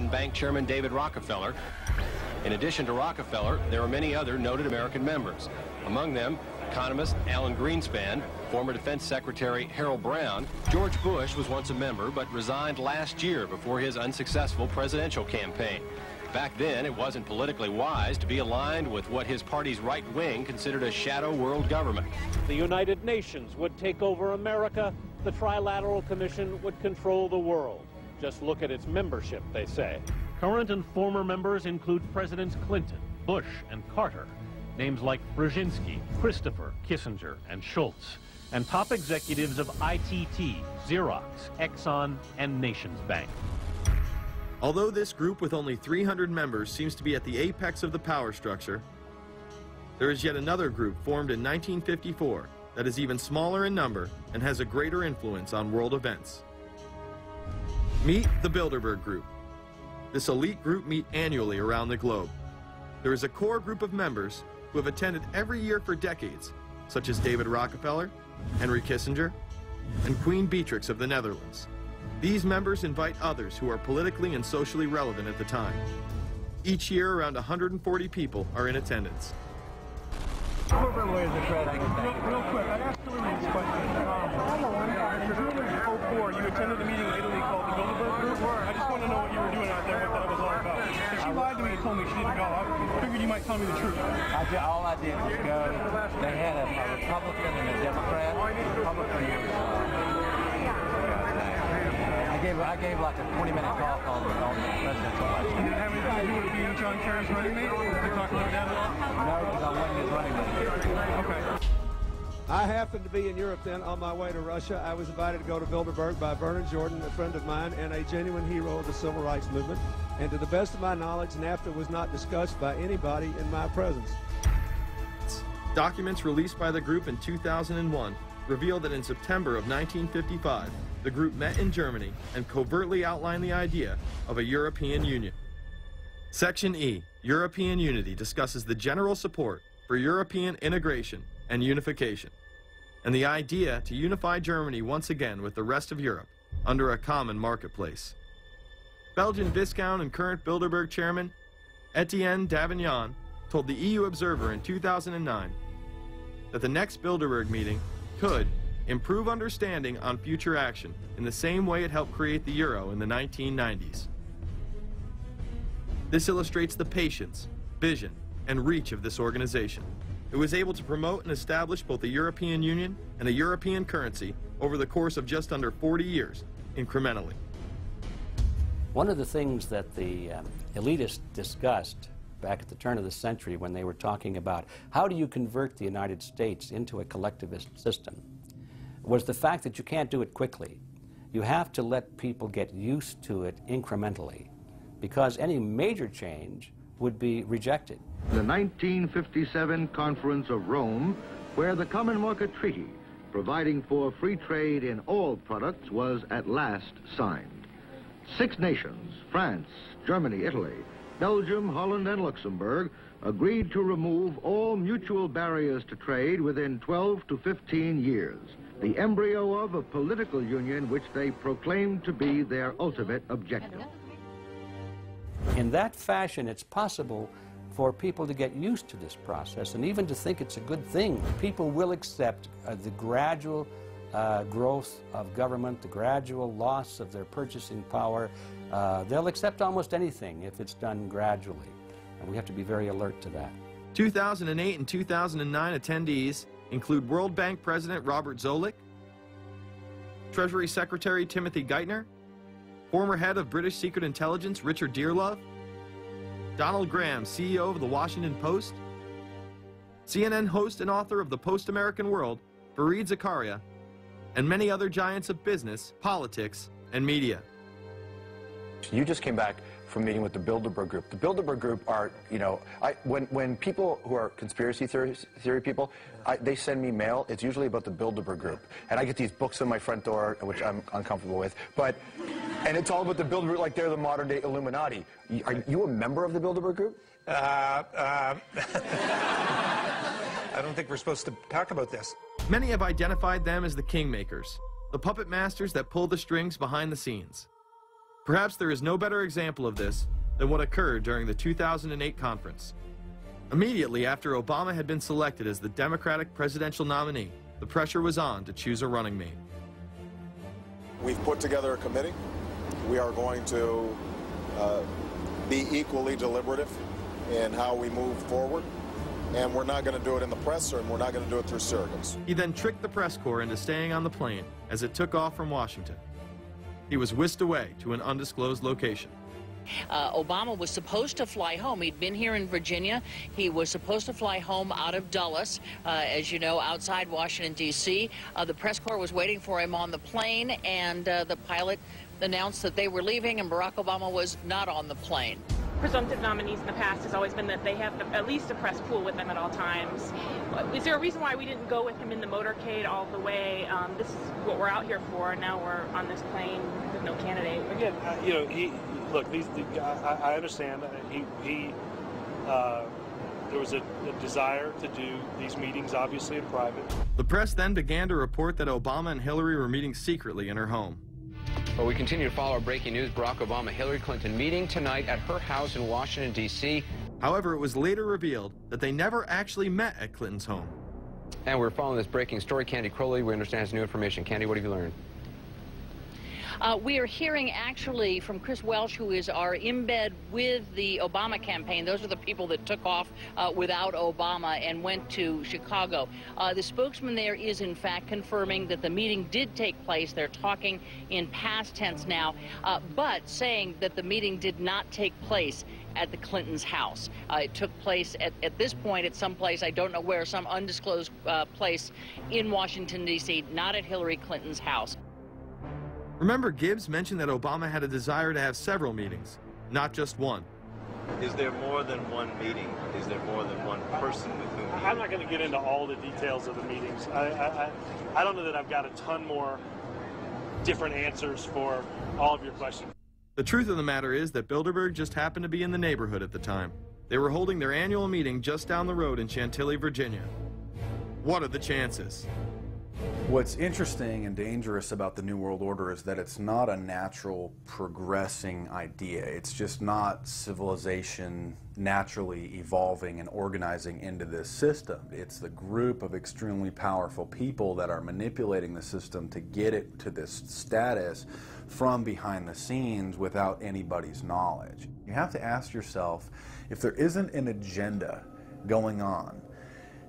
Manhattan Bank Chairman David Rockefeller. In addition to Rockefeller, there are many other noted American members. Among them, economist Alan Greenspan, former Defense Secretary Harold Brown. George Bush was once a member but resigned last year before his unsuccessful presidential campaign. Back then, it wasn't politically wise to be aligned with what his party's right wing considered a shadow world government. The United Nations would take over America. The Trilateral Commission would control the world. Just look at its membership, they say. Current and former members include Presidents Clinton, Bush, and Carter. Names like Brzezinski, Christopher, Kissinger, and Schultz. And top executives of ITT, Xerox, Exxon, and Nations Bank. Although this group with only 300 members seems to be at the apex of the power structure, there is yet another group formed in 1954 that is even smaller in number and has a greater influence on world events. Meet the Bilderberg Group. This elite group meet annually around the globe. There is a core group of members who have attended every year for decades, such as David Rockefeller, Henry Kissinger, and Queen Beatrix of the Netherlands. These members invite others who are politically and socially relevant at the time. Each year, around 140 people are in attendance. Real quick, I asked Hillary this question. In June of 2004, you attended a meeting in Italy called the Bilderberg Group. I just want to know what you were doing out there, what that was all about. If she lied to me and told me she didn't go, I figured you might tell me the truth. All I did was go. They had a Republican and a Democrat. Republican I gave like a 20-minute talk on the presidential election. Did it have anything to do with being John Kerry's running mate? Did you talk about that at all? No, because I wasn't his running mate. Okay. I happened to be in Europe then on my way to Russia. I was invited to go to Bilderberg by Bernard Jordan, a friend of mine and a genuine hero of the civil rights movement. And to the best of my knowledge, NAFTA was not discussed by anybody in my presence. Documents released by the group in 2001 reveal that in September of 1955, the group met in Germany and covertly outlined the idea of a European Union. Section E, European Unity, discusses the general support for European integration and unification, and the idea to unify Germany once again with the rest of Europe under a common marketplace. Belgian Viscount and current Bilderberg chairman Etienne Davignon told the EU Observer in 2009 that the next Bilderberg meeting could improve understanding on future action in the same way it helped create the euro in the 1990s. This illustrates the patience, vision, and reach of this organization. It was able to promote and establish both a European Union and a European currency over the course of just under 40 years, incrementally. One of the things that the elitists discussed back at the turn of the century when they were talking about how do you convert the United States into a collectivist system was the fact that you can't do it quickly. You have to let people get used to it incrementally, because any major change would be rejected. The 1957 Conference of Rome, where the Common Market Treaty, providing for free trade in all products, was at last signed. 6 nations, France, Germany, Italy, Belgium, Holland, and Luxembourg, agreed to remove all mutual barriers to trade within 12 to 15 years, the embryo of a political union which they proclaimed to be their ultimate objective. In that fashion, it's possible for people to get used to this process and even to think it's a good thing. People will accept the gradual growth of government, the gradual loss of their purchasing power. They'll accept almost anything if it's done gradually, and we have to be very alert to that. 2008 and 2009 attendees include World Bank President Robert Zoellick, Treasury Secretary Timothy Geithner, former head of British Secret Intelligence Richard Dearlove, Donald Graham, CEO of the Washington Post, CNN host and author of The Post-American World, Fareed Zakaria, and many other giants of business, politics, and media. You just came back from meeting with the Bilderberg Group. The Bilderberg Group are, you know, when people who are conspiracy theory people, they send me mail, it's usually about the Bilderberg Group. And I get these books on my front door, which I'm uncomfortable with. And it's all about the Bilderberg, like they're the modern-day Illuminati. Are you a member of the Bilderberg Group? I don't think we're supposed to talk about this. Many have identified them as the kingmakers, the puppet masters that pull the strings behind the scenes. Perhaps there is no better example of this than what occurred during the 2008 conference. Immediately after Obama had been selected as the Democratic presidential nominee, the pressure was on to choose a running mate. We've put together a committee. We are going to be equally deliberative in how we move forward, and we're not going to do it in the press, and we're not going to do it through surrogates. He then tricked the press corps into staying on the plane as it took off from Washington. He was whisked away to an undisclosed location. Obama was supposed to fly home. He'd been here in Virginia. He was supposed to fly home out of Dulles, as you know, outside Washington, D.C. The press corps was waiting for him on the plane, and the pilot announced that they were leaving, and Barack Obama was not on the plane. Presumptive nominees in the past has always been that they have at least a press pool with them at all times. Is there a reason why we didn't go with him in the motorcade all the way? This is what we're out here for, and now we're on this plane with no candidate. Again, you know, look, I understand. There was a desire to do these meetings, obviously, in private. The press then began to report that Obama and Hillary were meeting secretly in her home. Well, we continue to follow our breaking news. Barack Obama, Hillary Clinton meeting tonight at her house in Washington, D.C. However, it was later revealed that they never actually met at Clinton's home. And we're following this breaking story. Candy Crowley, we understand, has new information. Candy, what have you learned? We are hearing actually from Chris Welsh, who is our embed with the Obama campaign. Those are the people that took off without Obama and went to Chicago. The spokesman there is in fact confirming that the meeting did take place. They're talking in past tense now, but saying that the meeting did not take place at the Clintons' house. It took place at this point at some place, I don't know where, some undisclosed place in Washington, D.C., not at Hillary Clinton's house. Remember, Gibbs mentioned that Obama had a desire to have several meetings, not just one. Is there more than one meeting? Is there more than one person with whom? I'm not going to get into all the details of the meetings. I don't know that I've got a ton more different answers for all of your questions. The truth of the matter is that Bilderberg just happened to be in the neighborhood at the time. They were holding their annual meeting just down the road in Chantilly, Virginia. What are the chances? What's interesting and dangerous about the New World Order is that it's not a natural progressing idea. It's just not civilization naturally evolving and organizing into this system. It's the group of extremely powerful people that are manipulating the system to get it to this status from behind the scenes without anybody's knowledge. You have to ask yourself, if there isn't an agenda going on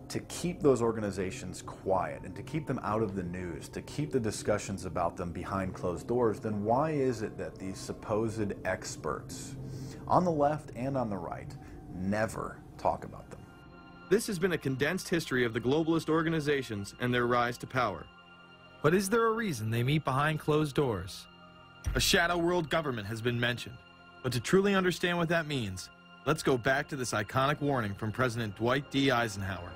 to keep those organizations quiet and to keep them out of the news, to keep the discussions about them behind closed doors, then why is it that these supposed experts on the left and on the right never talk about them? This has been a condensed history of the globalist organizations and their rise to power. But is there a reason they meet behind closed doors? A shadow world government has been mentioned. But to truly understand what that means, let's go back to this iconic warning from President Dwight D. Eisenhower.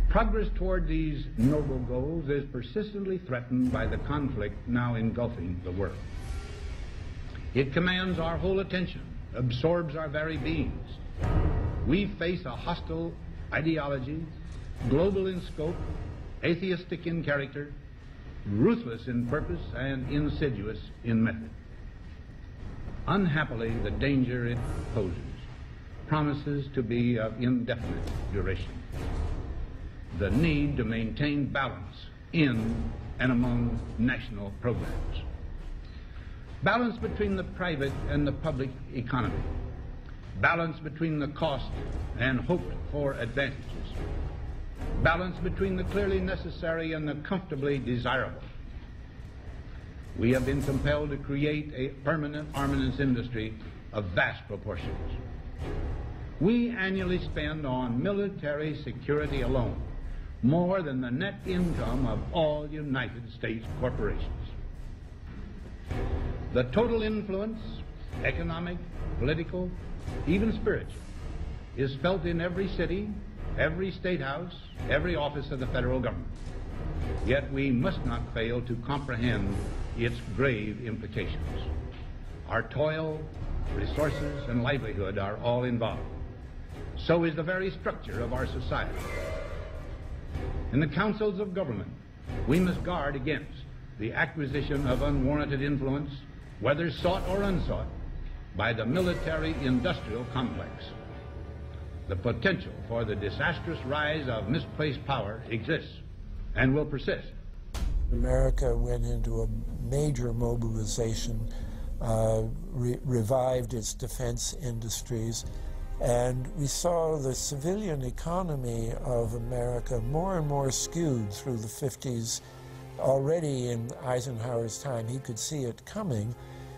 Progress toward these noble goals is persistently threatened by the conflict now engulfing the world. It commands our whole attention, absorbs our very beings. We face a hostile ideology, global in scope, atheistic in character, ruthless in purpose, and insidious in method. Unhappily, the danger it poses promises to be of indefinite duration. The need to maintain balance in and among national programs. Balance between the private and the public economy. Balance between the cost and hoped for advantages. Balance between the clearly necessary and the comfortably desirable. We have been compelled to create a permanent armaments industry of vast proportions. We annually spend on military security alone more than the net income of all United States corporations. The total influence, economic, political, even spiritual, is felt in every city, every state house, every office of the federal government. Yet we must not fail to comprehend its grave implications. Our toil, resources, and livelihood are all involved. So is the very structure of our society. In the councils of government, we must guard against the acquisition of unwarranted influence, whether sought or unsought, by the military-industrial complex. The potential for the disastrous rise of misplaced power exists and will persist. America went into a major mobilization, revived its defense industries, and we saw the civilian economy of America more and more skewed through the 50s. Already in Eisenhower's time, he could see it coming,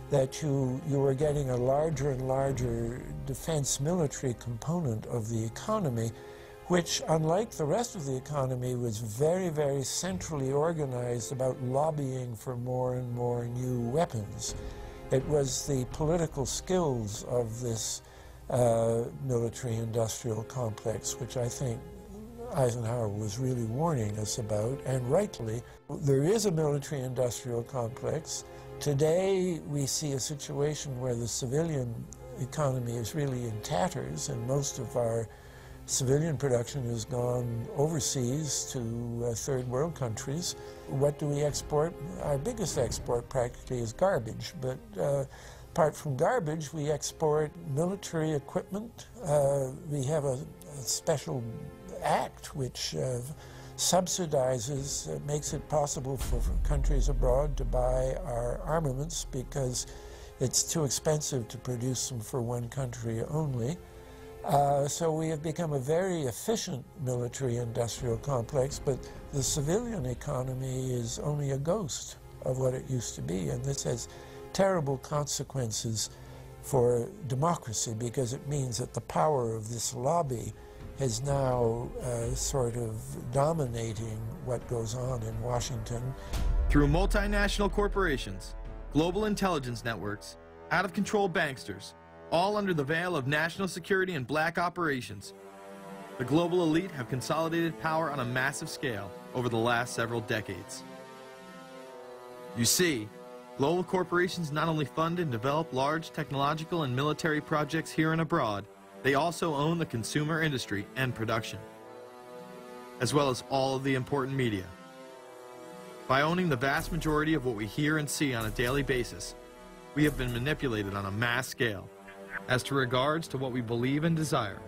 that you were getting a larger and larger defense military component of the economy, which, unlike the rest of the economy, was very, very centrally organized about lobbying for more and more new weapons. It was the political skills of this military-industrial complex, which I think Eisenhower was really warning us about, and rightly. There is a military-industrial complex. Today, we see a situation where the civilian economy is really in tatters, and most of our civilian production has gone overseas to third world countries. What do we export? Our biggest export practically is garbage, but apart from garbage, we export military equipment. We have a special act which subsidizes, makes it possible for countries abroad to buy our armaments because it's too expensive to produce them for one country only. So we have become a very efficient military-industrial complex, but the civilian economy is only a ghost of what it used to be, and this has terrible consequences for democracy because it means that the power of this lobby is now sort of dominating what goes on in Washington. Through multinational corporations, global intelligence networks, out-of-control banksters, all under the veil of national security and black operations, the global elite have consolidated power on a massive scale over the last several decades. You see, global corporations not only fund and develop large technological and military projects here and abroad, they also own the consumer industry and production, as well as all of the important media. By owning the vast majority of what we hear and see on a daily basis, we have been manipulated on a mass scale as to regards to what we believe and desire,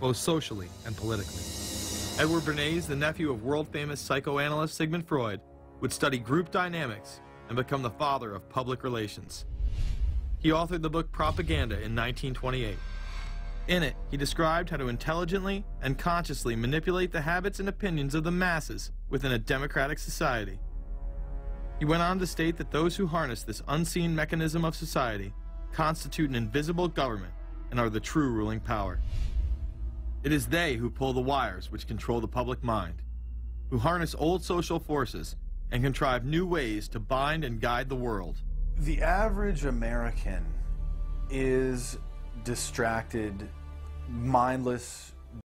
both socially and politically. Edward Bernays, the nephew of world-famous psychoanalyst Sigmund Freud, would study group dynamics and become the father of public relations. He authored the book Propaganda in 1928. In it, he described how to intelligently and consciously manipulate the habits and opinions of the masses within a democratic society. He went on to state that those who harness this unseen mechanism of society constitute an invisible government and are the true ruling power. It is they who pull the wires which control the public mind, who harness old social forces and contrive new ways to bind and guide the world. The average American is distracted, mindless,